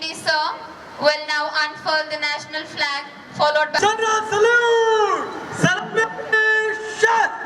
CMD sir will now unfurl the national flag, followed by General salute! Celebration!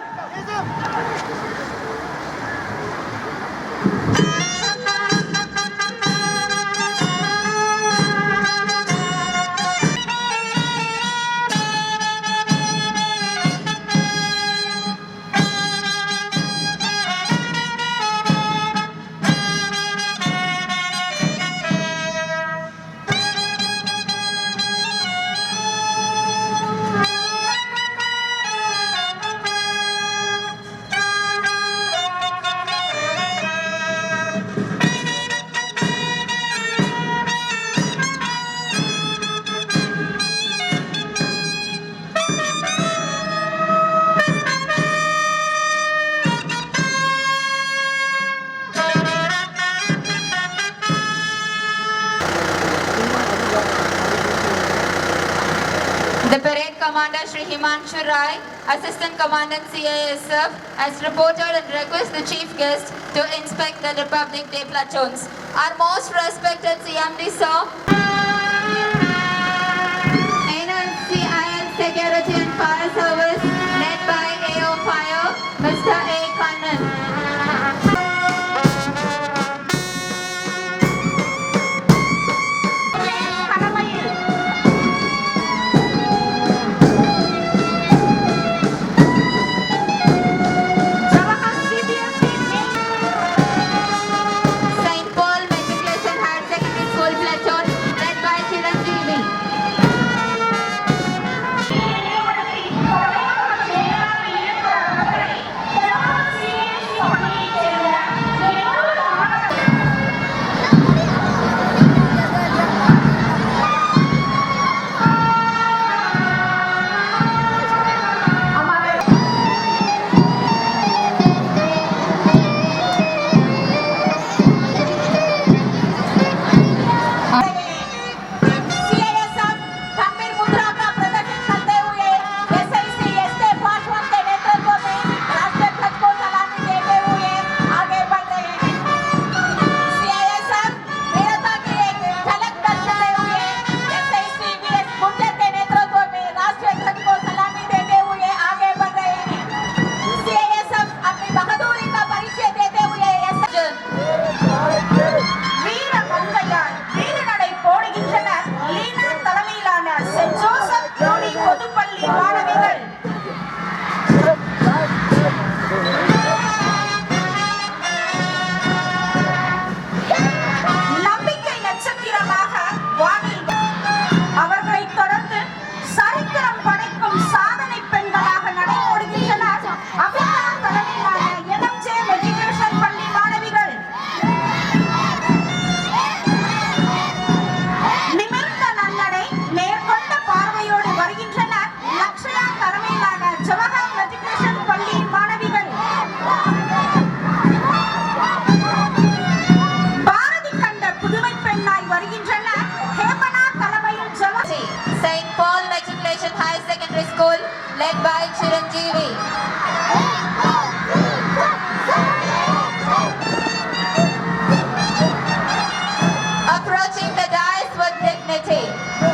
the parade commander Shri Himanshu Rai, Assistant Commandant CISF, has reported and requests the chief guest to inspect the Republic Day platoons. Our most respected CMD sir, NNCIL Security and Fire Service, led by AO Fire, Mr. A. Kannan. St. Paul Matriculation Higher Secondary School platoon, led by Chiranjeevi. St. Paul Matriculation Higher Secondary School, led by Chiranjeevi. Approaching the dais with dignity.